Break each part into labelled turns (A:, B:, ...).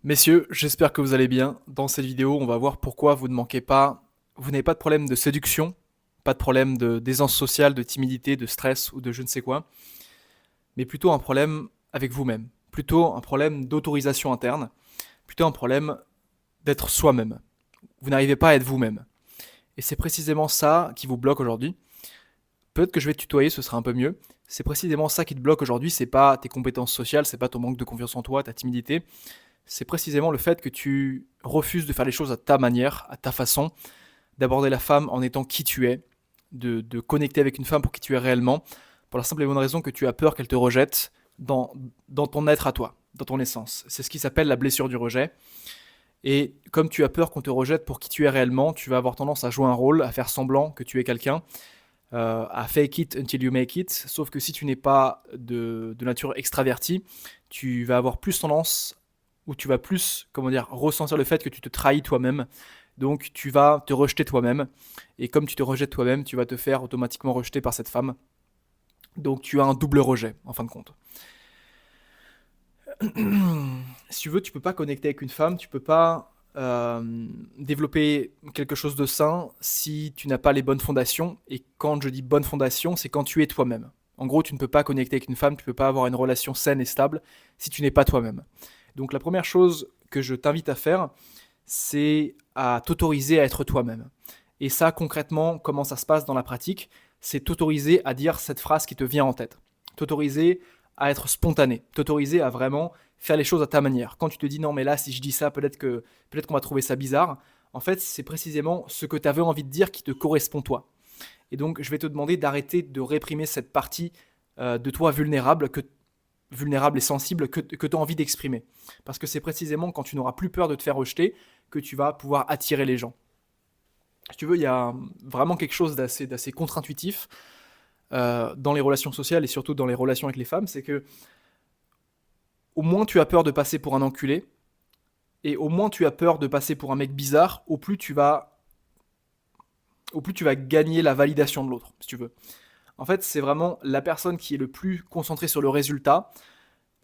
A: Messieurs, j'espère que vous allez bien. Dans cette vidéo, on va voir pourquoi vous ne manquez pas, vous n'avez pas de problème de séduction, pas de problème de d'aisance sociale, de timidité, de stress ou de je ne sais quoi, mais plutôt un problème avec vous-même, plutôt un problème d'autorisation interne, plutôt un problème d'être soi-même. Vous n'arrivez pas à être vous-même. Et c'est précisément ça qui vous bloque aujourd'hui. Peut-être que je vais te tutoyer, ce sera un peu mieux. C'est précisément ça qui te bloque aujourd'hui, c'est pas tes compétences sociales, c'est pas ton manque de confiance en toi, ta timidité, c'est précisément le fait que tu refuses de faire les choses à ta manière, à ta façon, d'aborder la femme en étant qui tu es, de connecter avec une femme pour qui tu es réellement, pour la simple et bonne raison que tu as peur qu'elle te rejette dans ton être à toi, dans ton essence. C'est ce qui s'appelle la blessure du rejet. Et comme tu as peur qu'on te rejette pour qui tu es réellement, tu vas avoir tendance à jouer un rôle, à faire semblant que tu es quelqu'un, à fake it until you make it. Sauf que si tu n'es pas de nature extravertie, tu vas avoir plus tendance, ou tu vas plus, comment dire, ressentir le fait que tu te trahis toi-même. Donc tu vas te rejeter toi-même. Et comme tu te rejettes toi-même, tu vas te faire automatiquement rejeter par cette femme. Donc tu as un double rejet, en fin de compte. Si tu veux, tu peux pas connecter avec une femme, tu peux pas développer quelque chose de sain si tu n'as pas les bonnes fondations. Et quand je dis bonnes fondations, c'est quand tu es toi-même. En gros, tu ne peux pas connecter avec une femme, tu ne peux pas avoir une relation saine et stable si tu n'es pas toi-même. Donc la première chose que je t'invite à faire, c'est à t'autoriser à être toi-même. Et ça, concrètement, comment ça se passe dans la pratique? C'est t'autoriser à dire cette phrase qui te vient en tête. T'autoriser à être spontané. T'autoriser à vraiment faire les choses à ta manière. Quand tu te dis non, mais là, si je dis ça, peut-être qu'on va trouver ça bizarre. En fait, c'est précisément ce que tu avais envie de dire qui te correspond toi. Et donc, je vais te demander d'arrêter de réprimer cette partie de toi vulnérable et sensible que tu as envie d'exprimer. Parce que c'est précisément quand tu n'auras plus peur de te faire rejeter que tu vas pouvoir attirer les gens. Si tu veux, il y a vraiment quelque chose d'assez contre-intuitif dans les relations sociales et surtout dans les relations avec les femmes, c'est que au moins tu as peur de passer pour un enculé, et au moins tu as peur de passer pour un mec bizarre, au plus tu vas gagner la validation de l'autre, si tu veux. En fait, c'est vraiment la personne qui est le plus concentrée sur le résultat,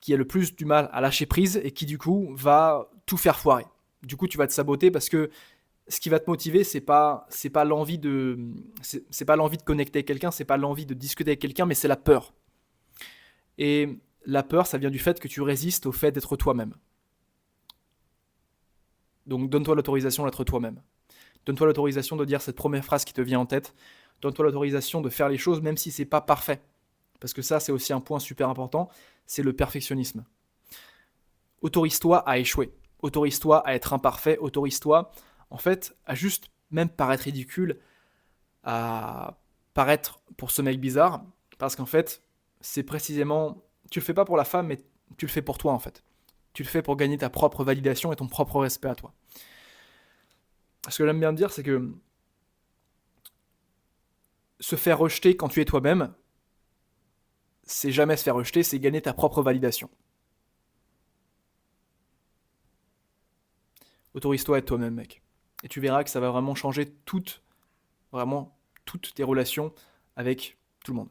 A: qui a le plus du mal à lâcher prise et qui du coup va tout faire foirer. Du coup, tu vas te saboter parce que ce qui va te motiver, c'est pas l'envie c'est pas l'envie de connecter avec quelqu'un, c'est pas l'envie de discuter avec quelqu'un, mais c'est la peur. Et la peur, ça vient du fait que tu résistes au fait d'être toi-même. Donc donne-toi l'autorisation d'être toi-même. Donne-toi l'autorisation de dire cette première phrase qui te vient en tête. Donne-toi l'autorisation de faire les choses même si c'est pas parfait. Parce que ça, c'est aussi un point super important, c'est le perfectionnisme. Autorise-toi à échouer. Autorise-toi à être imparfait. Autorise-toi, en fait, à juste même paraître ridicule, à paraître pour ce mec bizarre. Parce qu'en fait, c'est précisément. Tu le fais pas pour la femme, mais tu le fais pour toi, en fait. Tu le fais pour gagner ta propre validation et ton propre respect à toi. Ce que j'aime bien dire, c'est que se faire rejeter quand tu es toi-même, c'est jamais se faire rejeter, c'est gagner ta propre validation. Autorise-toi à être toi-même, mec. Et tu verras que ça va vraiment changer vraiment toutes tes relations avec tout le monde.